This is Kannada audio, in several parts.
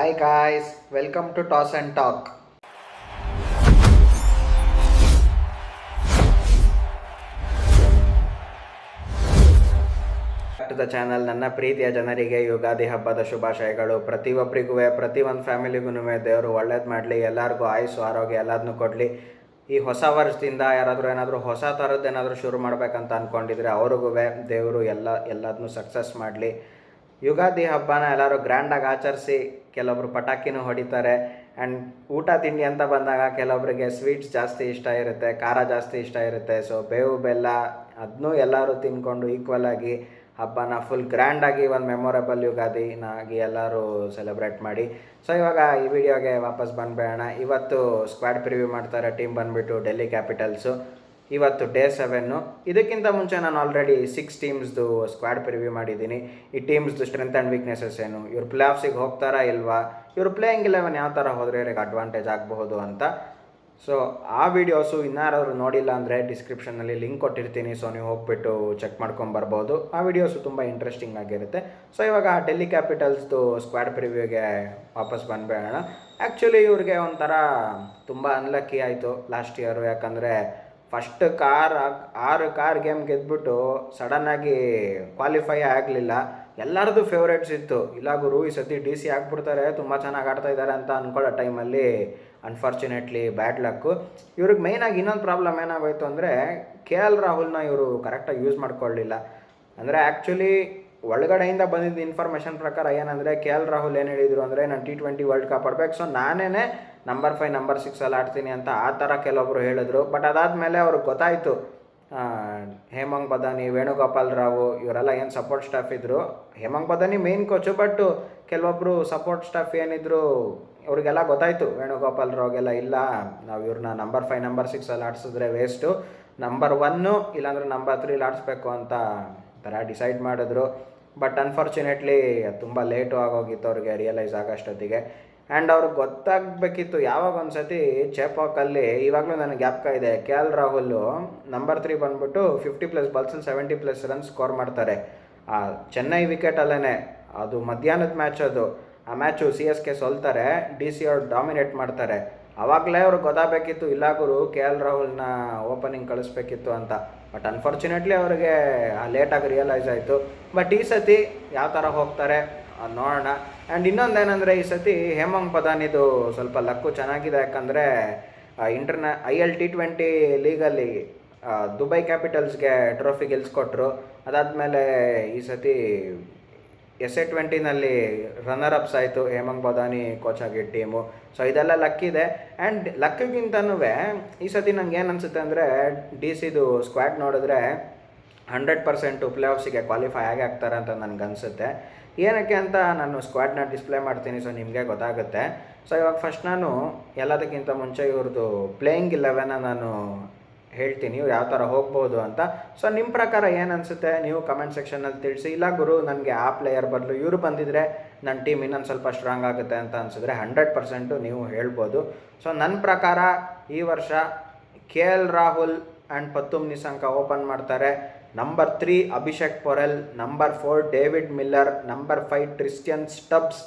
Hi guys, welcome to Toss and Talk. Back to the channel. ನನ್ನ ಪ್ರೀತಿಯ ಜನರಿಗೆ ಯುಗಾದಿ ಹಬ್ಬದ ಶುಭಾಶಯಗಳು. ಪ್ರತಿಯೊಬ್ಬರಿಗೂ ಪ್ರತಿ ಒಂದು ಫ್ಯಾಮಿಲಿಗೂ ದೇವರು ಒಳ್ಳೇದು ಮಾಡಲಿ, ಎಲ್ಲರಿಗೂ ಆಯುಸ್ಸು ಆರೋಗ್ಯ ಎಲ್ಲದನ್ನೂ ಕೊಡಲಿ. ಈ ಹೊಸ ವರ್ಷದಿಂದ ಯಾರಾದರೂ ಏನಾದರೂ ಹೊಸ ಥರದ್ದು ಏನಾದರೂ ಶುರು ಮಾಡಬೇಕಂತ ಅಂದ್ಕೊಂಡಿದ್ರೆ ಅವ್ರಿಗೂ ದೇವರು ಎಲ್ಲದನ್ನೂ ಸಕ್ಸಸ್ ಮಾಡಲಿ. ಯುಗಾದಿ ಹಬ್ಬನ ಎಲ್ಲರೂ ಗ್ರ್ಯಾಂಡಾಗಿ ಆಚರಿಸಿ, ಕೆಲವೊಬ್ರು ಪಟಾಕಿನೂ ಹೊಡಿತಾರೆ. ಆ್ಯಂಡ್ ಊಟ ತಿಂಡಿ ಅಂತ ಬಂದಾಗ ಕೆಲವೊಬ್ಬರಿಗೆ ಸ್ವೀಟ್ಸ್ ಜಾಸ್ತಿ ಇಷ್ಟ ಇರುತ್ತೆ, ಖಾರ ಜಾಸ್ತಿ ಇಷ್ಟ ಇರುತ್ತೆ. ಸೊ ಬೇವು ಬೆಲ್ಲ ಅದನ್ನೂ ಎಲ್ಲರೂ ತಿಂದ್ಕೊಂಡು ಈಕ್ವಲ್ ಆಗಿ ಹಬ್ಬನ ಫುಲ್ ಗ್ರ್ಯಾಂಡಾಗಿ ಒಂದು ಮೆಮೊರೇಬಲ್ ಯುಗಾದಿನಾಗಿ ಎಲ್ಲರೂ ಸೆಲೆಬ್ರೇಟ್ ಮಾಡಿ. ಸೊ ಇವಾಗ ಈ ವಿಡಿಯೋಗೆ ವಾಪಸ್ ಬಂದ್ಬೇಡ. ಇವತ್ತು ಸ್ಕ್ವಾಡ್ ಪ್ರಿವ್ಯೂ ಮಾಡ್ತಾರೆ. ಟೀಮ್ ಬಂದುಬಿಟ್ಟು ಡೆಲ್ಲಿ ಕ್ಯಾಪಿಟಲ್ಸು. ಇವತ್ತು ಡೇ 7. ಇದಕ್ಕಿಂತ ಮುಂಚೆ ನಾನು ಆಲ್ರೆಡಿ 6 ಟೀಮ್ಸ್ದು ಸ್ಕ್ವಾಡ್ ಪ್ರಿವ್ಯೂ ಮಾಡಿದ್ದೀನಿ. ಈ ಟೀಮ್ಸ್ದು ಸ್ಟ್ರೆಂತ್ ಆ್ಯಂಡ್ ವೀಕ್ನೆಸಸ್ ಏನು, ಇವ್ರು ಪ್ಲೇ ಆಫ್ಸಿಗೆ ಹೋಗ್ತಾರಾ ಇಲ್ವಾ, ಇವರು ಪ್ಲೇಯಿಂಗ್ 11 ಯಾವ ಥರ ಹೋದರೆ ಇವ್ರಿಗೆ ಅಡ್ವಾಂಟೇಜ್ ಆಗಬಹುದು ಅಂತ. ಸೊ ಆ ವಿಡಿಯೋಸು ಇನ್ನಾರಾದರೂ ನೋಡಿಲ್ಲ ಅಂದರೆ ಡಿಸ್ಕ್ರಿಪ್ಷನಲ್ಲಿ ಲಿಂಕ್ ಕೊಟ್ಟಿರ್ತೀನಿ. ಸೊ ನೀವು ಹೋಗ್ಬಿಟ್ಟು ಚೆಕ್ ಮಾಡ್ಕೊಂಬರ್ಬೋದು. ಆ ವಿಡಿಯೋಸು ತುಂಬ ಇಂಟ್ರೆಸ್ಟಿಂಗ್ ಆಗಿರುತ್ತೆ. ಸೊ ಇವಾಗ ಡೆಲ್ಲಿ ಕ್ಯಾಪಿಟಲ್ಸ್ದು ಸ್ಕ್ವಾಡ್ ಪ್ರಿವ್ಯೂಗೆ ವಾಪಸ್ ಬಂದ್ಬೇಡ. ಆ್ಯಕ್ಚುಲಿ ಇವ್ರಿಗೆ ಒಂಥರ ತುಂಬ ಅನ್ಲಕ್ಕಿ ಆಯಿತು ಲಾಸ್ಟ್ ಇಯರು. ಯಾಕಂದರೆ ಫಸ್ಟ್ 6 ಕಾರ್ ಗೇಮ್ ಗೆದ್ಬಿಟ್ಟು ಸಡನ್ನಾಗಿ ಕ್ವಾಲಿಫೈ ಆಗಲಿಲ್ಲ. ಎಲ್ಲರದ್ದು ಫೇವ್ರೇಟ್ಸ್ ಇತ್ತು, ಇಲ್ಲ ಗುರು ಈ ಸತಿ DC ಆಗ್ಬಿಡ್ತಾರೆ, ತುಂಬ ಚೆನ್ನಾಗಿ ಆಡ್ತಾ ಇದ್ದಾರೆ ಅಂತ ಅಂದ್ಕೊಳ್ಳೋ ಟೈಮಲ್ಲಿ ಅನ್ಫಾರ್ಚುನೇಟ್ಲಿ ಬ್ಯಾಡ್ ಲಕ್ಕು. ಇವ್ರಿಗೆ ಮೇಯ್ನಾಗಿ ಇನ್ನೊಂದು ಪ್ರಾಬ್ಲಮ್ ಏನಾಗೋಯ್ತು ಅಂದರೆ KL ರಾಹುಲ್ನ ಇವರು ಕರೆಕ್ಟಾಗಿ ಯೂಸ್ ಮಾಡ್ಕೊಳ್ಳಿಲ್ಲ. ಅಂದರೆ ಆ್ಯಕ್ಚುಲಿ ಒಳಗಡೆಯಿಂದ ಬಂದಿದ್ದ ಇನ್ಫಾರ್ಮೇಷನ್ ಪ್ರಕಾರ ಏನಂದರೆ KL ರಾಹುಲ್ ಏನು ಹೇಳಿದರು ಅಂದರೆ ನಾನು T20 ವರ್ಲ್ಡ್ ಕಪ್ ಆಡ್ಬೇಕು, ಸೊ ನಾನೇ ನಂಬರ್ 5 ನಂಬರ್ 6 ಆಡ್ತೀನಿ ಅಂತ ಆ ಥರ ಕೆಲವೊಬ್ಬರು ಹೇಳಿದ್ರು. ಬಟ್ ಅದಾದಮೇಲೆ ಅವ್ರಿಗೆ ಗೊತ್ತಾಯಿತು ಹೇಮಂಗ್ ಬದಾನಿ, ವೇಣುಗೋಪಾಲ್ ರಾವ್ ಇವರೆಲ್ಲ ಏನು ಸಪೋರ್ಟ್ ಸ್ಟಾಫ್ ಇದ್ದರು. ಹೇಮಂಗ್ ಬದಾನಿ ಮೇನ್ ಕೋಚು, ಬಟ್ ಕೆಲವೊಬ್ಬರು ಸಪೋರ್ಟ್ ಸ್ಟಾಫ್ ಏನಿದ್ರು ಅವ್ರಿಗೆಲ್ಲ ಗೊತ್ತಾಯಿತು, ವೇಣುಗೋಪಾಲ್ ರಾವ್ಗೆಲ್ಲ ಇಲ್ಲ, ನಾವು ಇವ್ರನ್ನ ನಂಬರ್ 5 ನಂಬರ್ 6 ಆಡಿಸಿದ್ರೆ ವೇಸ್ಟು, ನಂಬರ್ 1 ಇಲ್ಲಾಂದ್ರೆ ನಂಬರ್ 3 ಆಡಿಸ್ಬೇಕು ಅಂತ ಥರ ಡಿಸೈಡ್ ಮಾಡಿದ್ರು. ಬಟ್ ಅನ್ಫಾರ್ಚುನೇಟ್ಲಿ ತುಂಬ ಲೇಟು ಆಗೋಗಿತ್ತು ಅವ್ರಿಗೆ ರಿಯಲೈಸ್ ಆಗೋಷ್ಟೊತ್ತಿಗೆ. ಆ್ಯಂಡ್ ಅವ್ರಿಗೆ ಗೊತ್ತಾಗಬೇಕಿತ್ತು ಯಾವಾಗ ಒಂದು ಸತಿ ಚೇಪಾಕಲ್ಲಿ, ಇವಾಗಲೂ ನನಗೆ ಜ್ಞಾಪಕ ಇದೆ, KL ರಾಹುಲ್ ನಂಬರ್ 3 ಬಂದುಬಿಟ್ಟು 50+ ಬಾಲ್ಸಲ್ಲಿ 70+ ರನ್ಸ್ ಸ್ಕೋರ್ ಮಾಡ್ತಾರೆ. ಚೆನ್ನೈ ವಿಕೆಟಲ್ಲೇ, ಅದು ಮಧ್ಯಾಹ್ನದ ಮ್ಯಾಚ್, ಆ ಮ್ಯಾಚು CSK ಸೋಲ್ತಾರೆ, DC ಅವ್ರು ಡಾಮಿನೇಟ್ ಮಾಡ್ತಾರೆ. ಆವಾಗಲೇ ಅವ್ರಿಗೆ ಗೊತ್ತಾಗಬೇಕಿತ್ತು, ಇಲ್ಲ ಗುರು KL ರಾಹುಲ್ನ ಓಪನಿಂಗ್ ಕಳಿಸ್ಬೇಕಿತ್ತು ಅಂತ. ಬಟ್ ಅನ್ಫಾರ್ಚುನೇಟ್ಲಿ ಅವ್ರಿಗೆ ಲೇಟಾಗಿ ರಿಯಲೈಸ್ ಆಯಿತು. ಬಟ್ ಈ ಸತಿ ಯಾವ ಥರ ಹೋಗ್ತಾರೆ ನೋಡೋಣ. ಆ್ಯಂಡ್ ಇನ್ನೊಂದೇನೆಂದರೆ ಈ ಸತಿ ಹೇಮಂಗ್ ಬದಾನಿದು ಸ್ವಲ್ಪ ಲಕ್ಕು ಚೆನ್ನಾಗಿದೆ. ಯಾಕಂದರೆ IL T20 legally Dubai ಕ್ಯಾಪಿಟಲ್ಸ್ಗೆ trophy ಗೆಲ್ಸ್ಕೊಟ್ರು. ಅದಾದಮೇಲೆ ಈ ಸತಿ SA 20ನಲ್ಲಿ ರನ್ನರ್ ಅಪ್ಸ್ ಆಯಿತು ಹೇಮಂಗ್ ಬದಾನಿ ಕೋಚ್ ಆಗಿ ಟೀಮು. ಸೊ ಇದೆಲ್ಲ ಲಕ್ಕಿದೆ. ಆ್ಯಂಡ್ ಲಕ್ಕಿಗಿಂತನೂ ಈ ಸತಿ ನಂಗೆ ಏನು ಅನಿಸುತ್ತೆ ಅಂದರೆ DCದು ಸ್ಕ್ವಾಡ್ ನೋಡಿದ್ರೆ 100% ಪ್ಲೇ ಆಫ್ಸಿಗೆ ಕ್ವಾಲಿಫೈ ಆಗೇ ಆಗ್ತಾರೆ ಅಂತ ನನಗನ್ಸುತ್ತೆ. ಏನಕ್ಕೆ ಅಂತ ನಾನು ಸ್ಕ್ವಾಡ್ನ ಡಿಸ್ಪ್ಲೇ ಮಾಡ್ತೀನಿ, ಸೊ ನಿಮಗೆ ಗೊತ್ತಾಗುತ್ತೆ. ಸೊ ಇವಾಗ ಫಸ್ಟ್ ನಾನು ಎಲ್ಲದಕ್ಕಿಂತ ಮುಂಚೆ ಇವ್ರದ್ದು ಪ್ಲೇಯಿಂಗ್ 11 ನಾನು ಹೇಳ್ತೀನಿ, ಇವ್ರು ಯಾವ ಥರ ಹೋಗ್ಬೋದು ಅಂತ. ಸೊ ನಿಮ್ಮ ಪ್ರಕಾರ ಏನು ಅನಿಸುತ್ತೆ ನೀವು ಕಮೆಂಟ್ ಸೆಕ್ಷನಲ್ಲಿ ತಿಳಿಸಿ. ಇಲ್ಲ ಗುರು ನನಗೆ ಆ ಪ್ಲೇಯರ್ ಬದಲು ಇವರು ಬಂದಿದ್ದರೆ ನನ್ನ ಟೀಮ್ ಇನ್ನೊಂದು ಸ್ವಲ್ಪ ಸ್ಟ್ರಾಂಗ್ ಆಗುತ್ತೆ ಅಂತ ಅನಿಸಿದ್ರೆ 100% ನೀವು ಹೇಳ್ಬೋದು. ಸೊ ನನ್ನ ಪ್ರಕಾರ ಈ ವರ್ಷ KL Rahul and Pathum Nissanka open ಮಾಡ್ತಾರೆ. Number 3 Abhishek Porel, number 4 David Miller, number 5 Tristan Stubbs,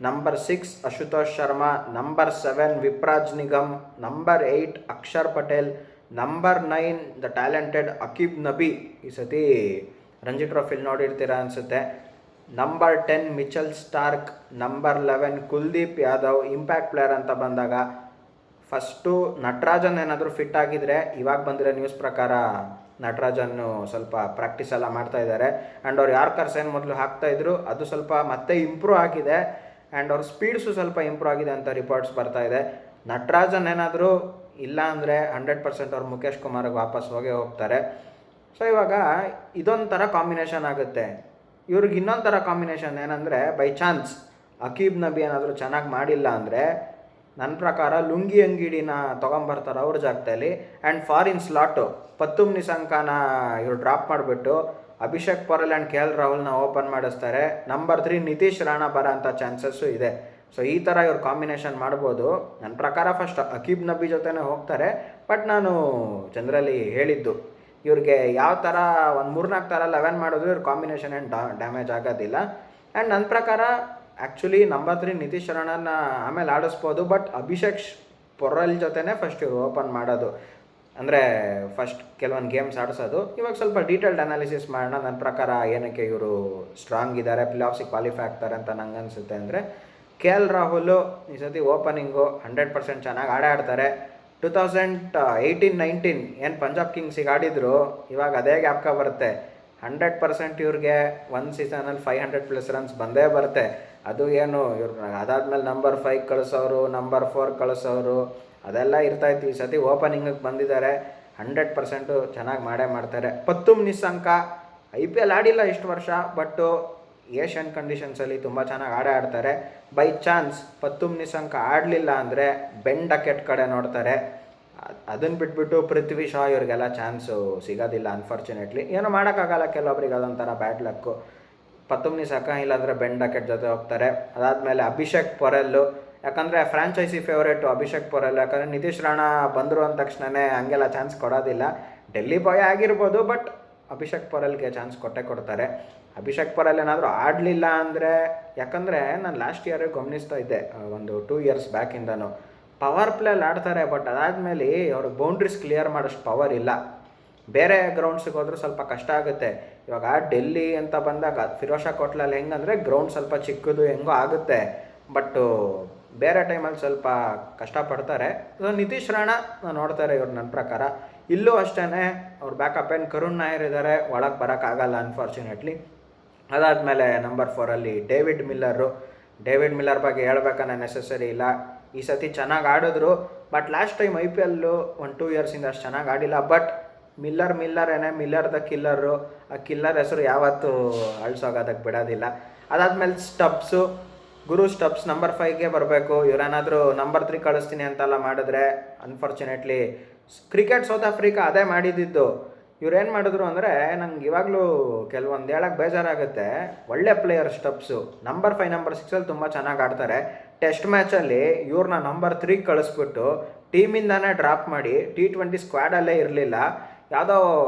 number 6 Ashutosh Sharma, number 7 Vipraj Nigam, number 8 Axar Patel, number 9 the talented Aqib Nabi, ಈ ಸತಿ ರಂಜಿ ಟ್ರೋಫಿಲಿ ನೋಡಿರ್ತೀರ ಅನಿಸುತ್ತೆ, number 10 Mitchell Starc, number 11 Kuldeep Yadav. Impact player ಅಂತ ಬಂದಾಗ ಫಸ್ಟು ನಟರಾಜನ್ ಏನಾದರೂ ಫಿಟ್ ಆಗಿದ್ರೆ, ಇವಾಗ ಬಂದಿರೋ ನ್ಯೂಸ್ ಪ್ರಕಾರ ನಟರಾಜನ್ನು ಸ್ವಲ್ಪ ಪ್ರಾಕ್ಟೀಸ್ ಎಲ್ಲ ಮಾಡ್ತಾ ಇದ್ದಾರೆ. ಆ್ಯಂಡ್ ಅವ್ರು ಯಾರ್ಕರ್ಸ್ ಏನು ಮೊದಲು ಹಾಕ್ತಾಯಿದ್ರು ಅದು ಸ್ವಲ್ಪ ಮತ್ತೆ ಇಂಪ್ರೂವ್ ಆಗಿದೆ. ಆ್ಯಂಡ್ ಅವ್ರ ಸ್ಪೀಡ್ಸು ಸ್ವಲ್ಪ ಇಂಪ್ರೂವ್ ಆಗಿದೆ ಅಂತ ರಿಪೋರ್ಟ್ಸ್ ಬರ್ತಾ ಇದೆ. ನಟರಾಜನ್ ಏನಾದರೂ ಇಲ್ಲ ಅಂದರೆ 100% ಅವ್ರು ಮುಖೇಶ್ ಕುಮಾರ್ಗೆ ವಾಪಸ್ ಹೋಗ್ತಾರೆ. ಸೊ ಇವಾಗ ಇದೊಂಥರ ಕಾಂಬಿನೇಷನ್ ಆಗುತ್ತೆ. ಇವ್ರಿಗೆ ಇನ್ನೊಂದು ಥರ ಕಾಂಬಿನೇಷನ್ ಏನಂದರೆ, ಬೈ ಚಾನ್ಸ್ ಅಕೀಬ್ ನಬಿ ಏನಾದರೂ ಚೆನ್ನಾಗಿ ಮಾಡಿಲ್ಲ ಅಂದರೆ ನನ್ನ ಪ್ರಕಾರ ಲುಂಗಿ ಅಂಗಿಡಿನ ತೊಗೊಂಬರ್ತಾರೆ ಅವ್ರ ಜಾಗದಲ್ಲಿ. ಆ್ಯಂಡ್ ಫಾರಿನ್ ಸ್ಲಾಟು ಪತ್ತುಮ್ ನಿಸಂಕನ ಇವ್ರು ಡ್ರಾಪ್ ಮಾಡಿಬಿಟ್ಟು Abhishek Porel and KL ರಾಹುಲ್ನ open ಮಾಡಿಸ್ತಾರೆ. ನಂಬರ್ 3 ನಿತೀಶ್ ರಾಣಾ ಬರೋ ಅಂಥ ಚಾನ್ಸಸ್ಸು ಇದೆ. ಸೊ ಈ ಥರ ಇವ್ರು ಕಾಂಬಿನೇಷನ್ ಮಾಡ್ಬೋದು. ನನ್ನ ಪ್ರಕಾರ ಫಸ್ಟ್ ಅಕೀಬ್ ನಬಿ ಜೊತೆನೇ ಹೋಗ್ತಾರೆ. ಬಟ್ ನಾನು ಜನರಲಿ ಹೇಳಿದ್ದು ಇವ್ರಿಗೆ ಯಾವ ಥರ ಒಂದು 3-4 ಥರ 11 ಮಾಡಿದ್ರು ಇವ್ರ ಕಾಂಬಿನೇಷನ್ ಏನು ಡ್ಯಾಮೇಜ್ ಆಗೋದಿಲ್ಲ. ಆ್ಯಂಡ್ ನನ್ನ ಪ್ರಕಾರ ಆ್ಯಕ್ಚುಲಿ ನಂಬರ್ 3 ನಿತೀಶ್ ರಾಣನ ಆಮೇಲೆ ಆಡಿಸ್ಬೋದು, ಬಟ್ ಅಭಿಷೇಕ್ ಪೊರ್ರಲ್ ಜೊತೆನೇ ಫಸ್ಟ್ ಇವರು ಓಪನ್ ಮಾಡೋದು, ಅಂದರೆ ಫಸ್ಟ್ ಕೆಲವೊಂದು ಗೇಮ್ಸ್ ಆಡಿಸೋದು. ಇವಾಗ ಸ್ವಲ್ಪ ಡೀಟೇಲ್ಡ್ ಅನಾಲಿಸಿಸ್ ಮಾಡೋಣ. ನನ್ನ ಪ್ರಕಾರ ಏನಕ್ಕೆ ಇವರು ಸ್ಟ್ರಾಂಗ್ ಇದ್ದಾರೆ, ಪ್ಲೇ ಆಫ್ಸಿಗೆ ಕ್ವಾಲಿಫೈ ಆಗ್ತಾರೆ ಅಂತ ನಂಗೆ ಅನಿಸುತ್ತೆ ಅಂದರೆ, KL ರಾಹುಲ್ ಈ ಸತಿ ಓಪನಿಂಗು 100% ಚೆನ್ನಾಗಿ ಆಡ್ತಾರೆ. 2018-19 ಏನು ಪಂಜಾಬ್ ಕಿಂಗ್ಸಿಗೆ ಆಡಿದ್ರು, ಇವಾಗ ಅದೇ ಗ್ಯಾಪ್ಕ ಬರುತ್ತೆ. 100% ಇವ್ರಿಗೆ ಒಂದು ಸೀಸನಲ್ಲಿ 500+ ರನ್ಸ್ ಬಂದೇ ಬರುತ್ತೆ. ಅದು ಏನು ಇವ್ರು ಅದಾದಮೇಲೆ ನಂಬರ್ 5 ಕಳಿಸೋರು, ನಂಬರ್ 4 ಕಳಿಸೋರು ಅದೆಲ್ಲ ಇರ್ತಾಯಿತ್ತು. ಈ ಸತಿ ಓಪನಿಂಗಿಗೆ ಬಂದಿದ್ದಾರೆ, 100% ಚೆನ್ನಾಗಿ ಮಾಡ್ತಾರೆ. ಪತ್ತುಮ್ ನಿಸ್ಸಂಕ IPL ಆಡಿಲ್ಲ ಇಷ್ಟು ವರ್ಷ, ಬಟ್ಟು ಏಷ್ಯನ್ ಕಂಡೀಷನ್ಸಲ್ಲಿ ತುಂಬ ಚೆನ್ನಾಗಿ ಆಡ್ತಾರೆ. ಬೈ ಚಾನ್ಸ್ ಪತ್ತುಮ್ ನಿಸ್ಸಂಕ ಆಡಲಿಲ್ಲ ಅಂದರೆ ಬೆನ್ ಡಕೆಟ್ ಕಡೆ ನೋಡ್ತಾರೆ. ಅದನ್ನು ಬಿಟ್ಬಿಟ್ಟು ಪೃಥ್ವಿ ಶಾ ಇವ್ರಿಗೆಲ್ಲ ಚಾನ್ಸು ಸಿಗೋದಿಲ್ಲ ಅನ್ಫಾರ್ಚುನೇಟ್ಲಿ. ಏನೋ ಮಾಡೋಕ್ಕಾಗಲ್ಲ, ಕೆಲವೊಬ್ರಿಗೆ ಅದೊಂಥರ ಬ್ಯಾಡ್ ಲಕ್ಕು. ಪತ್ತುಮ್ ನಿಸ್ಸಂಕ ಇಲ್ಲಾಂದರೆ ಬೆನ್ ಡಕೆಟ್ ಜೊತೆ ಹೋಗ್ತಾರೆ. ಅದಾದಮೇಲೆ ಅಭಿಷೇಕ್ ಪೊರೆಲ್ಲು, ಯಾಕಂದರೆ ಫ್ರಾಂಚೈಸಿ ಫೇವ್ರೇಟು ಅಭಿಷೇಕ್ ಪೊರೆಲ್. ಯಾಕಂದರೆ ನಿತೀಶ್ ರಾಣಾ ಬಂದರು ಅಂದ ತಕ್ಷಣವೇ ಹಂಗೆಲ್ಲ ಚಾನ್ಸ್ ಕೊಡೋದಿಲ್ಲ. ಡೆಲ್ಲಿ ಬಾಯ್ ಆಗಿರ್ಬೋದು, ಬಟ್ ಅಭಿಷೇಕ್ ಪೊರೆಲ್ಗೆ ಚಾನ್ಸ್ ಕೊಡ್ತಾರೆ. ಅಭಿಷೇಕ್ ಪೊರೆಲ್ ಏನಾದರೂ ಆಡಲಿಲ್ಲ ಅಂದರೆ, ಯಾಕಂದರೆ ನಾನು ಲಾಸ್ಟ್ ಇಯರ್ ಗಮನಿಸ್ತಾ ಇದ್ದೆ, ಒಂದು 2 ಇಯರ್ಸ್ ಬ್ಯಾಕಿಂದನೂ ಪವರ್ ಪ್ಲೇಲಿ ಆಡ್ತಾರೆ, ಬಟ್ ಅದಾದಮೇಲೆ ಅವ್ರಿಗೆ ಬೌಂಡ್ರೀಸ್ ಕ್ಲಿಯರ್ ಮಾಡೋಷ್ಟು ಪವರ್ ಇಲ್ಲ. ಬೇರೆ ಗ್ರೌಂಡ್ಸಿಗೆ ಹೋದರೂ ಸ್ವಲ್ಪ ಕಷ್ಟ ಆಗುತ್ತೆ. ಇವಾಗ ಡೆಲ್ಲಿ ಅಂತ ಬಂದಾಗ ಫಿರೋಜಾ ಕೋಟ್ಲಲ್ಲಿ ಹೆಂಗಂದರೆ ಗ್ರೌಂಡ್ ಸ್ವಲ್ಪ ಚಿಕ್ಕದು ಹೆಂಗೋ ಆಗುತ್ತೆ, ಬಟ್ಟು ಬೇರೆ ಟೈಮಲ್ಲಿ ಸ್ವಲ್ಪ ಕಷ್ಟಪಡ್ತಾರೆ. ಸೊ ನಿತೀಶ್ ರಾಣಾ ನೋಡ್ತಾರೆ ಇವ್ರು ನನ್ನ ಪ್ರಕಾರ. ಇಲ್ಲೂ ಅಷ್ಟೇ ಅವ್ರು ಬ್ಯಾಕಪ್ ಏನು ಕರುಣ್ ನಾಯರ್ ಇದ್ದಾರೆ, ಒಳಗೆ ಬರೋಕ್ಕಾಗಲ್ಲ ಅನ್ಫಾರ್ಚುನೇಟ್ಲಿ. ಅದಾದಮೇಲೆ ನಂಬರ್ 4 ಡೇವಿಡ್ ಮಿಲ್ಲರ್ ಬಗ್ಗೆ ಹೇಳ್ಬೇಕನ್ನೋ ನೆಸೆಸರಿ ಇಲ್ಲ. ಈ ಸತಿ ಚೆನ್ನಾಗಿ ಆಡಿದ್ರು, ಬಟ್ ಲಾಸ್ಟ್ ಟೈಮ್ IPL 1-2 ಇಯರ್ಸಿಂದ ಅಷ್ಟು ಚೆನ್ನಾಗಿ ಆಡಿಲ್ಲ. ಬಟ್ ಮಿಲ್ಲರ್ ದ ಕಿಲ್ಲರು, ಆ ಕಿಲ್ಲರ್ ಹೆಸರು ಯಾವತ್ತೂ ಅಳಿಸೋಗೋದಕ್ಕೆ ಬಿಡೋದಿಲ್ಲ. ಅದಾದಮೇಲೆ ಸ್ಟಬ್ಸ್ ನಂಬರ್ 5ಗೆ ಬರಬೇಕು. ಇವರೇನಾದರೂ ನಂಬರ್ 3 ಕಳಿಸ್ತೀನಿ ಅಂತೆಲ್ಲ ಮಾಡಿದ್ರೆ ಅನ್ಫಾರ್ಚುನೇಟ್ಲಿ ಕ್ರಿಕೆಟ್ ಸೌತ್ ಆಫ್ರಿಕಾ ಅದೇ ಮಾಡಿದ್ದು. ಇವ್ರೇನು ಮಾಡಿದ್ರು ಅಂದರೆ, ನಂಗೆ ಇವಾಗಲೂ ಕೆಲವೊಂದು ಹೇಳಕ್ಕೆ ಬೇಜಾರಾಗುತ್ತೆ. ಒಳ್ಳೆ ಪ್ಲೇಯರ್ ಸ್ಟಬ್ಸು, ನಂಬರ್ 5 ನಂಬರ್ 6ಅಲ್ಲಿ ತುಂಬ ಚೆನ್ನಾಗಿ ಆಡ್ತಾರೆ. ಟೆಸ್ಟ್ ಮ್ಯಾಚಲ್ಲಿ ಇವ್ರನ್ನ ನಂಬರ್ 3 ಕಳಿಸ್ಬಿಟ್ಟು ಟೀಮಿಂದಾನೇ ಡ್ರಾಪ್ ಮಾಡಿ, T20 ಸ್ಕ್ವಾಡಲ್ಲೇ ಇರಲಿಲ್ಲ. ಯಾವುದೋ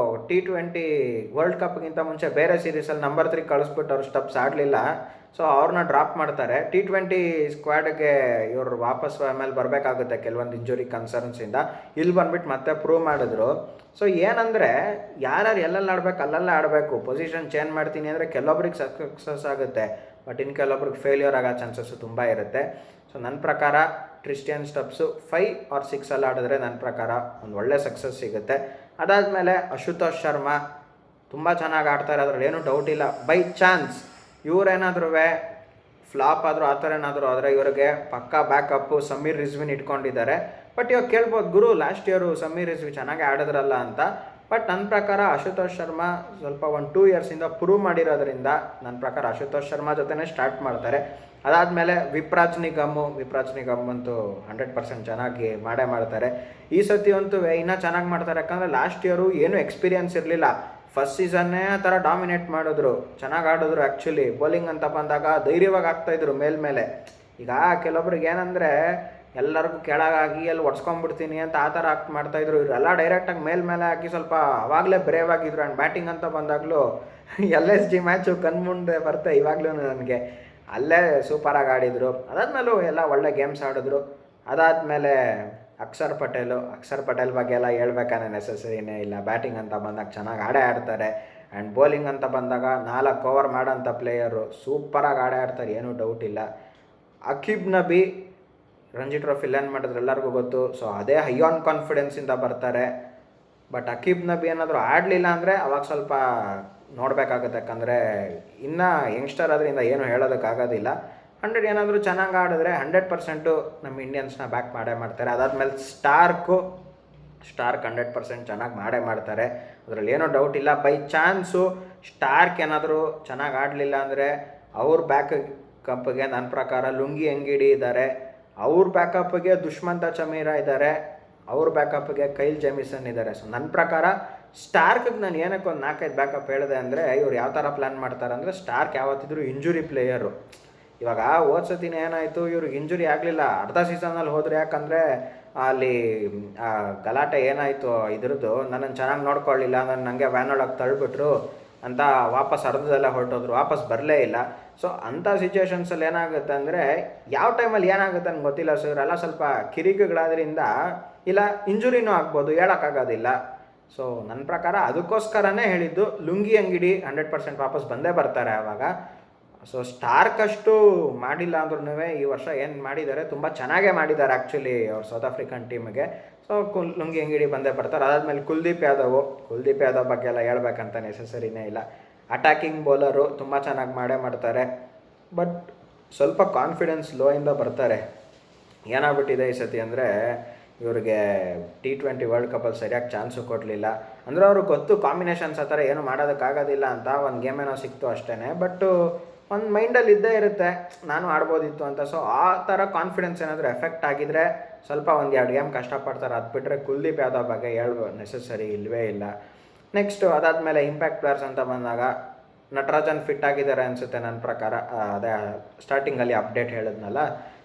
T20 ವರ್ಲ್ಡ್ ಕಪ್ಗಿಂತ ಮುಂಚೆ ಬೇರೆ ಸೀರೀಸಲ್ಲಿ ನಂಬರ್ 3 ಕಳಿಸ್ಬಿಟ್ಟು ಅವ್ರು ಸ್ಟಬ್ಸ್ ಆಡಲಿಲ್ಲ. ಸೊ ಅವ್ರನ್ನ ಡ್ರಾಪ್ ಮಾಡ್ತಾರೆ. T20 ಸ್ಕ್ವಾಡ್ಗೆ ಇವರು ವಾಪಸ್ ಆಮೇಲೆ ಬರಬೇಕಾಗುತ್ತೆ ಕೆಲವೊಂದು ಇಂಜುರಿ ಕನ್ಸರ್ನ್ಸಿಂದ. ಇಲ್ಲಿ ಬಂದ್ಬಿಟ್ಟು ಮತ್ತೆ ಪ್ರೂವ್ ಮಾಡಿದ್ರು. ಸೊ ಏನಂದರೆ, ಯಾರ್ಯಾರು ಎಲ್ಲೆಲ್ಲಿ ಆಡಬೇಕು ಅಲ್ಲೆಲ್ಲ ಆಡಬೇಕು. ಪೊಸಿಷನ್ ಚೇಂಜ್ ಮಾಡ್ತೀನಿ ಅಂದರೆ ಕೆಲವೊಬ್ರಿಗೆ ಸಕ್ಸಸ್ ಆಗುತ್ತೆ, ಬಟ್ ಇನ್ನು ಕೆಲವೊಬ್ರಿಗೆ ಫೇಲ್ಯೂರ್ ಆಗೋ ಚಾನ್ಸಸ್ಸು ತುಂಬ ಇರುತ್ತೆ. ಸೊ ನನ್ನ ಪ್ರಕಾರ ಟ್ರಿಸ್ಟಿಯನ್ ಸ್ಟಬ್ಸು 5 or 6 ಆಡಿದ್ರೆ ನನ್ನ ಪ್ರಕಾರ ಒಂದು ಒಳ್ಳೆ ಸಕ್ಸಸ್ ಸಿಗುತ್ತೆ. ಅದಾದಮೇಲೆ ಅಶುತೋಷ್ ಶರ್ಮಾ ತುಂಬ ಚೆನ್ನಾಗಿ ಆಡ್ತಾರೆ, ಅದರಲ್ಲಿ ಏನೂ ಡೌಟ್ ಇಲ್ಲ. ಬೈ ಚಾನ್ಸ್ ಇವರೇನಾದ್ರೂ ಫ್ಲಾಪ್ ಆದರೂ ಆ ಥರ ಏನಾದರೂ ಆದರೆ ಇವರಿಗೆ ಪಕ್ಕಾ ಬ್ಯಾಕಪ್ಪು ಸಮೀರ್ ರಿಜ್ವಿನ್ ಇಟ್ಕೊಂಡಿದ್ದಾರೆ. ಬಟ್ ಇವಾಗ ಕೇಳ್ಬೋದು, ಗುರು ಲಾಸ್ಟ್ ಇಯರು ಸಮೀರ್ ರಿಜ್ವಿ ಚೆನ್ನಾಗಿ ಆಡಿದ್ರಲ್ಲ ಅಂತ. ಬಟ್ ನನ್ನ ಪ್ರಕಾರ ಅಶುತೋಷ್ ಶರ್ಮಾ ಸ್ವಲ್ಪ 1-2 ಇಯರ್ಸಿಂದ ಪ್ರೂವ್ ಮಾಡಿರೋದ್ರಿಂದ ನನ್ನ ಪ್ರಕಾರ ಅಶುತೋಷ್ ಶರ್ಮಾ ಜೊತೆನೇ ಸ್ಟಾರ್ಟ್ ಮಾಡ್ತಾರೆ. ಅದಾದಮೇಲೆ ವಿಪ್ರಾಜ್ ನಿಗಮ್ ಅಂತೂ 100% ಚೆನ್ನಾಗಿ ಮಾಡ್ತಾರೆ. ಈ ಸತಿ ಅಂತೂ ಇನ್ನೂ ಚೆನ್ನಾಗಿ ಮಾಡ್ತಾರೆ, ಯಾಕಂದರೆ ಲಾಸ್ಟ್ ಇಯರು ಏನೂ ಎಕ್ಸ್ಪೀರಿಯನ್ಸ್ ಇರಲಿಲ್ಲ. ಫಸ್ಟ್ ಸೀಸನ್ನೇ ಆ ಥರ ಡಾಮಿನೇಟ್ ಮಾಡಿದ್ರು, ಚೆನ್ನಾಗಿ ಆಡಿದ್ರು. ಆ್ಯಕ್ಚುಲಿ ಬೌಲಿಂಗ್ ಅಂತ ಬಂದಾಗ ಧೈರ್ಯವಾಗಿ ಆಗ್ತಾಯಿದ್ರು ಮೇಲ್ಮೇಲೆ. ಈಗ ಕೆಲವೊಬ್ರಿಗೆ ಏನಂದರೆ, ಎಲ್ಲರಿಗೂ ಕೆಳಗಾಗಿ ಎಲ್ಲಿ ಒಡ್ಸ್ಕೊಂಡ್ಬಿಡ್ತೀನಿ ಅಂತ ಆ ಥರ ಆಕ್ಟ್ ಮಾಡ್ತಾಯಿದ್ರು. ಇವರೆಲ್ಲ ಡೈರೆಕ್ಟಾಗಿ ಮೇಲ್ಮೇಲೆ ಹಾಕಿ ಸ್ವಲ್ಪ ಆವಾಗಲೇ ಬ್ರೇವ್ ಆಗಿದ್ರು. ಆ್ಯಂಡ್ ಬ್ಯಾಟಿಂಗ್ ಅಂತ ಬಂದಾಗಲೂ LSG ಮ್ಯಾಚು ಕಣ್ಮುಂದೆ ಬರುತ್ತೆ ಇವಾಗಲೂ ನನಗೆ. ಅಲ್ಲೇ ಸೂಪರಾಗಿ ಆಡಿದರು. ಅದಾದಮೇಲೂ ಎಲ್ಲ ಒಳ್ಳೆ ಗೇಮ್ಸ್ ಆಡಿದ್ರು. ಅದಾದಮೇಲೆ ಅಕ್ಷರ್ ಪಟೇಲ್ ಬಗ್ಗೆ ಎಲ್ಲ ಹೇಳ್ಬೇಕಾದ್ರೆ ನೆಸೆಸರಿನೇ ಇಲ್ಲ. ಬ್ಯಾಟಿಂಗ್ ಅಂತ ಬಂದಾಗ ಚೆನ್ನಾಗಿ ಆಡ್ತಾರೆ. ಆ್ಯಂಡ್ ಬೌಲಿಂಗ್ ಅಂತ ಬಂದಾಗ 4 ಓವರ್ ಮಾಡೋಂಥ ಪ್ಲೇಯರು, ಸೂಪರಾಗಿ ಆಡ್ತಾರೆ, ಏನೂ ಡೌಟ್ ಇಲ್ಲ. ಅಕೀಬ್ ನಬಿ ರಂಜಿ ಟ್ರೋಫಿಲಿ ಏನು ಮಾಡಿದ್ರು ಎಲ್ಲರಿಗೂ ಗೊತ್ತು. ಸೊ ಅದೇ ಹೈ ಆನ್ ಕಾನ್ಫಿಡೆನ್ಸಿಂದ ಬರ್ತಾರೆ. ಬಟ್ ಅಕೀಬ್ ನಬಿ ಏನಾದರೂ ಆಡಲಿಲ್ಲ ಅಂದರೆ ಅವಾಗ ಸ್ವಲ್ಪ ನೋಡಬೇಕಾಗುತ್ತೆ, ಯಾಕಂದರೆ ಇನ್ನೂ ಯಂಗ್ಸ್ಟರ್ ಅದರಿಂದ ಏನೂ ಹೇಳೋದಕ್ಕಾಗೋದಿಲ್ಲ. 100 ಏನಾದರೂ ಚೆನ್ನಾಗಿ ಆಡಿದ್ರೆ 100% ನಮ್ಮ ಇಂಡಿಯನ್ಸ್ನ ಬ್ಯಾಕ್ ಮಾಡ್ತಾರೆ. ಅದಾದಮೇಲೆ ಸ್ಟಾರ್ಕ್ 100% ಚೆನ್ನಾಗಿ ಮಾಡ್ತಾರೆ, ಅದರಲ್ಲಿ ಏನೋ ಡೌಟ್ ಇಲ್ಲ. ಬೈ ಚಾನ್ಸು ಸ್ಟಾರ್ಕ್ ಏನಾದರೂ ಚೆನ್ನಾಗಿ ಆಡಲಿಲ್ಲ ಅಂದರೆ ಅವ್ರ ಬ್ಯಾಕಪ್ಗೆ ನನ್ನ ಪ್ರಕಾರ ಲುಂಗಿ ಎಂಗಿಡಿ ಇದ್ದಾರೆ, ಅವ್ರ ಬ್ಯಾಕಪ್ಗೆ ದುಷ್ಮಂತ ಚಮೀರಾ ಇದ್ದಾರೆ, ಅವ್ರ ಬ್ಯಾಕಪ್ಗೆ ಕೈಲ್ ಜೆಮಿಸನ್ ಇದ್ದಾರೆ. ಸೊ ನನ್ನ ಪ್ರಕಾರ ಸ್ಟಾರ್ಕಿಗೆ ನಾನು ಏನಕ್ಕೆ ಒಂದು 4-5 ಬ್ಯಾಕಪ್ ಹೇಳಿದೆ ಅಂದರೆ, ಇವ್ರು ಯಾವ ಥರ ಪ್ಲ್ಯಾನ್ ಮಾಡ್ತಾರೆ ಅಂದರೆ, ಸ್ಟಾರ್ಕ್ ಯಾವತ್ತಿದ್ರು ಇಂಜುರಿ ಪ್ಲೇಯರು. ಇವಾಗ ಓದ್ಸತಿನ ಏನಾಯಿತು, ಇವ್ರಿಗೆ ಇಂಜುರಿ ಆಗಲಿಲ್ಲ, ಅರ್ಧ ಸೀಸನಲ್ಲಿ ಹೋದರೆ. ಯಾಕಂದರೆ ಅಲ್ಲಿ ಗಲಾಟೆ ಏನಾಯಿತು ಇದ್ರದ್ದು, ನನ್ನನ್ನು ಚೆನ್ನಾಗಿ ನೋಡ್ಕೊಳ್ಳಿಲ್ಲ, ನನಗೆ ವ್ಯಾನ್ ಒಳಗೆ ತಳ್ಳಿಬಿಟ್ರು ಅಂತ ವಾಪಸ್ ಅರ್ಧದಲ್ಲೇ ಹೊರಟೋದ್ರು, ವಾಪಸ್ ಬರಲೇ ಇಲ್ಲ. ಸೊ ಅಂಥ ಸಿಚುವೇಶನ್ಸಲ್ಲಿ ಏನಾಗುತ್ತೆ ಅಂದರೆ ಯಾವ ಟೈಮಲ್ಲಿ ಏನಾಗುತ್ತೆ ಅಂತ ಗೊತ್ತಿಲ್ಲ. ಸೊ ಇವರೆಲ್ಲ ಸ್ವಲ್ಪ ಕಿರಿಕಿಗಳಾದ್ರಿಂದ ಇಲ್ಲ ಇಂಜುರಿನೂ ಆಗ್ಬೋದು, ಹೇಳೋಕ್ಕಾಗೋದಿಲ್ಲ. ಸೊ ನನ್ನ ಪ್ರಕಾರ ಅದಕ್ಕೋಸ್ಕರನೇ ಹೇಳಿದ್ದು ಲುಂಗಿ ಅಂಗಡಿ 100% ವಾಪಸ್ ಬಂದೇ ಬರ್ತಾರೆ ಆವಾಗ. ಸೊ ಸ್ಟಾರ್ಕಷ್ಟು ಮಾಡಿಲ್ಲ ಅಂದ್ರೂ ಈ ವರ್ಷ ಏನು ಮಾಡಿದ್ದಾರೆ ತುಂಬ ಚೆನ್ನಾಗೇ ಮಾಡಿದ್ದಾರೆ ಆ್ಯಕ್ಚುಲಿ ಅವ್ರು ಸೌತ್ ಆಫ್ರಿಕನ್ ಟೀಮಿಗೆ. ಸೊ ಲುಂಗಿ ಅಂಗಡಿ ಬಂದೇ ಬರ್ತಾರೆ. ಅದಾದಮೇಲೆ ಕುಲ್ದೀಪ್ ಯಾದವ್ ಬಗ್ಗೆ ಎಲ್ಲ ಹೇಳ್ಬೇಕಂತ ನೆಸಸರಿನೇ ಇಲ್ಲ. ಅಟ್ಯಾಕಿಂಗ್ ಬೌಲರು ತುಂಬ ಚೆನ್ನಾಗಿ ಮಾಡ್ತಾರೆ. ಬಟ್ ಸ್ವಲ್ಪ ಕಾನ್ಫಿಡೆನ್ಸ್ ಲೋ ಇಂದ ಬರ್ತಾರೆ. ಏನಾಗ್ಬಿಟ್ಟಿದೆ ಈ ಸತಿ ಅಂದರೆ ಇವ್ರಿಗೆ T20 ವರ್ಲ್ಡ್ ಕಪ್ಪಲ್ಲಿ ಸರಿಯಾಗಿ ಚಾನ್ಸು ಕೊಡಲಿಲ್ಲ. ಅಂದರೆ ಅವ್ರಿಗೆ ಗೊತ್ತು ಕಾಂಬಿನೇಷನ್ಸ್ ಆ ಥರ ಏನು ಮಾಡೋದಕ್ಕಾಗೋದಿಲ್ಲ ಅಂತ, ಒಂದು ಗೇಮ್ ಏನೋ ಸಿಕ್ತು ಅಷ್ಟೇ. ಬಟ್ಟು ಒಂದು ಮೈಂಡಲ್ಲಿ ಇದ್ದೇ ಇರುತ್ತೆ ನಾನು ಆಡ್ಬೋದಿತ್ತು ಅಂತ. ಸೊ ಆ ಥರ ಕಾನ್ಫಿಡೆನ್ಸ್ ಏನಾದರೂ ಎಫೆಕ್ಟ್ ಆಗಿದ್ರೆ ಸ್ವಲ್ಪ 1-2 ಗೇಮ್ ಕಷ್ಟಪಡ್ತಾರೆ. ಅದು ಬಿಟ್ಟರೆ ಕುಲ್ದೀಪ್ ಯಾದವ್ ಬಗ್ಗೆ ನೆಸಸರಿ ಇಲ್ಲವೇ ಇಲ್ಲ. ನೆಕ್ಸ್ಟು ಅದಾದಮೇಲೆ ಇಂಪ್ಯಾಕ್ಟ್ ಪ್ಲೇಯರ್ಸ್ ಅಂತ ಬಂದಾಗ ನಟರಾಜನ್ ಫಿಟ್ ಆಗಿದ್ದಾರೆ ಅನಿಸುತ್ತೆ ನನ್ನ ಪ್ರಕಾರ. ಅದೇ ಸ್ಟಾರ್ಟಿಂಗಲ್ಲಿ ಅಪ್ಡೇಟ್ ಹೇಳಿದ್ನಲ್ಲ,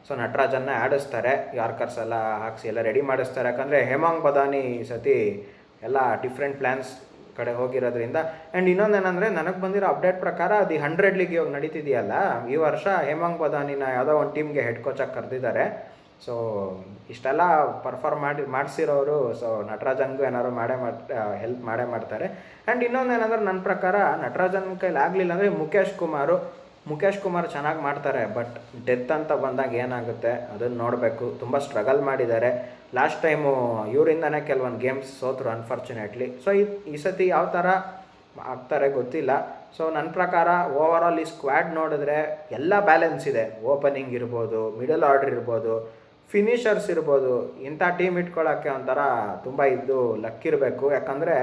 ಸೊ ನಟರಾಜನ್ನ ಆಡಿಸ್ತಾರೆ, ಯಾರ್ಕರ್ಸ್ ಎಲ್ಲ ಹಾಕಿಸಿ ಎಲ್ಲ ರೆಡಿ ಮಾಡಿಸ್ತಾರೆ. ಯಾಕಂದರೆ ಹೇಮಾಂಗ್ ಬದಾನಿ ಈ ಸತಿ ಎಲ್ಲ ಡಿಫ್ರೆಂಟ್ ಪ್ಲ್ಯಾನ್ಸ್ ಕಡೆ ಹೋಗಿರೋದ್ರಿಂದ. ಆ್ಯಂಡ್ ಇನ್ನೊಂದೇನೆಂದರೆ ನನಗೆ ಬಂದಿರೋ ಅಪ್ಡೇಟ್ ಪ್ರಕಾರ ಅದು 100 ಲೀಗ್ ಇವಾಗ ನಡೀತಿದೆಯಲ್ಲ, ಈ ವರ್ಷ ಹೇಮಾಂಗ್ ಬದಾನಿನ ಯಾವುದೋ ಒಂದು ಟೀಮ್ಗೆ ಹೆಡ್ ಕೋಚಾಗಿ ಕರೆದಿದ್ದಾರೆ. ಸೊ ಇಷ್ಟೆಲ್ಲ ಪರ್ಫಾರ್ಮ್ ಮಾಡಿಸಿರೋರು ಸೊ ನಟರಾಜನ್ಗೂ ಏನಾದ್ರು ಹೆಲ್ಪ್ ಮಾಡ್ತಾರೆ. ಆ್ಯಂಡ್ ಇನ್ನೊಂದೇನೆಂದ್ರೆ ನನ್ನ ಪ್ರಕಾರ ನಟರಾಜನ್ ಕೈಲಿ ಆಗಲಿಲ್ಲ ಅಂದರೆ ಮುಖೇಶ್ ಕುಮಾರ್ ಚೆನ್ನಾಗಿ ಮಾಡ್ತಾರೆ. ಬಟ್ ಡೆತ್ ಅಂತ ಬಂದಾಗ ಏನಾಗುತ್ತೆ ಅದನ್ನು ನೋಡಬೇಕು. ತುಂಬ ಸ್ಟ್ರಗಲ್ ಮಾಡಿದ್ದಾರೆ. ಲಾಸ್ಟ್ ಟೈಮು ಇವರಿಂದನೇ ಕೆಲವೊಂದು ಗೇಮ್ಸ್ ಸೋತರು ಅನ್ಫಾರ್ಚುನೇಟ್ಲಿ. ಸೊ ಈ ಸತಿ ಯಾವ ಥರ ಆಗ್ತಾರೆ ಗೊತ್ತಿಲ್ಲ. ಸೊ ನನ್ನ ಪ್ರಕಾರ ಓವರಾಲ್ ಈ ಸ್ಕ್ವಾಡ್ ನೋಡಿದ್ರೆ ಎಲ್ಲ ಬ್ಯಾಲೆನ್ಸ್ ಇದೆ. ಓಪನಿಂಗ್ ಇರ್ಬೋದು, ಮಿಡಲ್ ಆರ್ಡರ್ ಇರ್ಬೋದು, ಫಿನಿಷರ್ಸ್ ಇರ್ಬೋದು. ಇಂಥ ಟೀಮ್ ಇಟ್ಕೊಳ್ಳೋಕ್ಕೆ ಒಂಥರ ತುಂಬ ಲಕ್ಕಿರಬೇಕು. ಯಾಕಂದರೆ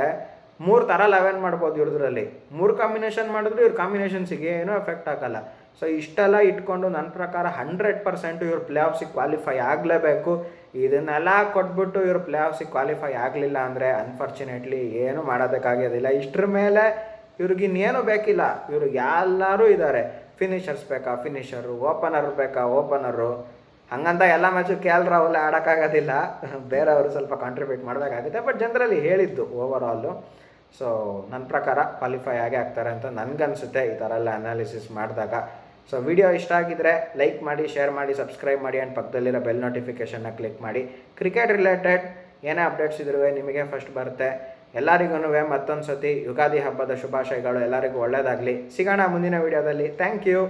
3 ಥರ 11 ಮಾಡ್ಬೋದು ಇವ್ರದ್ರಲ್ಲಿ. 3 ಕಾಂಬಿನೇಷನ್ ಮಾಡಿದ್ರು ಇವ್ರ ಕಾಂಬಿನೇಷನ್ಸಿಗೆ ಏನೂ ಎಫೆಕ್ಟ್ ಆಗಲ್ಲ. ಸೊ ಇಷ್ಟೆಲ್ಲ ಇಟ್ಕೊಂಡು ನನ್ನ ಪ್ರಕಾರ 100% ಇವ್ರು ಪ್ಲೇ ಆಫ್ಸಿಗೆ ಕ್ವಾಲಿಫೈ ಆಗಲೇಬೇಕು. ಇದನ್ನೆಲ್ಲ ಕೊಟ್ಬಿಟ್ಟು ಇವ್ರು ಪ್ಲೇ ಆಫ್ಸಿಗೆ ಕ್ವಾಲಿಫೈ ಆಗಲಿಲ್ಲ ಅಂದರೆ ಅನ್ಫಾರ್ಚುನೇಟ್ಲಿ ಏನೂ ಮಾಡೋದಕ್ಕಾಗೋದಿಲ್ಲ. ಇಷ್ಟರ ಮೇಲೆ ಇವ್ರಿಗಿನ್ನೇನು ಬೇಕಿಲ್ಲ. ಇವ್ರಿಗೆ ಎಲ್ಲರೂ ಇದ್ದಾರೆ. ಫಿನಿಷರ್ಸ್ ಬೇಕಾ ಫಿನಿಷರು, ಓಪನರ್ ಬೇಕಾ ಓಪನರು. ಹಂಗಂತ ಎಲ್ಲ ಮ್ಯಾಚು KL ರಾಹುಲ್ ಆಡೋಕ್ಕಾಗೋದಿಲ್ಲ, ಬೇರೆಯವರು ಸ್ವಲ್ಪ ಕಾಂಟ್ರಿಬ್ಯೂಟ್ ಮಾಡಬೇಕಾಗುತ್ತೆ. ಬಟ್ ಜನರಲ್ಲಿ ಹೇಳಿದ್ದು ಓವರಾಲು. ಸೊ ನನ್ನ ಪ್ರಕಾರ ಕ್ವಾಲಿಫೈ ಆಗೇ ಆಗ್ತಾರೆ ಅಂತ ನನಗನ್ಸುತ್ತೆ ಈ ಥರ ಎಲ್ಲ ಅನಾಲಿಸಿಸ್ ಮಾಡಿದಾಗ. ಸೊ ವಿಡಿಯೋ ಇಷ್ಟ ಆಗಿದ್ದರೆ ಲೈಕ್ ಮಾಡಿ, ಶೇರ್ ಮಾಡಿ, ಸಬ್ಸ್ಕ್ರೈಬ್ ಮಾಡಿ ಆ್ಯಂಡ್ ಪಕ್ಕದಲ್ಲಿರೋ ಬೆಲ್ ನೋಟಿಫಿಕೇಷನ್ನ ಕ್ಲಿಕ್ ಮಾಡಿ. ಕ್ರಿಕೆಟ್ ರಿಲೇಟೆಡ್ ಏನೇ ಅಪ್ಡೇಟ್ಸ್ ಇದ್ರೂ ನಿಮಗೆ ಫಸ್ಟ್ ಬರುತ್ತೆ. ಎಲ್ಲರಿಗೂ ಮತ್ತೊಂದು ಸತಿ ಯುಗಾದಿ ಹಬ್ಬದ ಶುಭಾಶಯಗಳು. ಎಲ್ಲರಿಗೂ ಒಳ್ಳೆಯದಾಗಲಿ. ಸಿಗೋಣ ಮುಂದಿನ ವಿಡಿಯೋದಲ್ಲಿ. Thank you.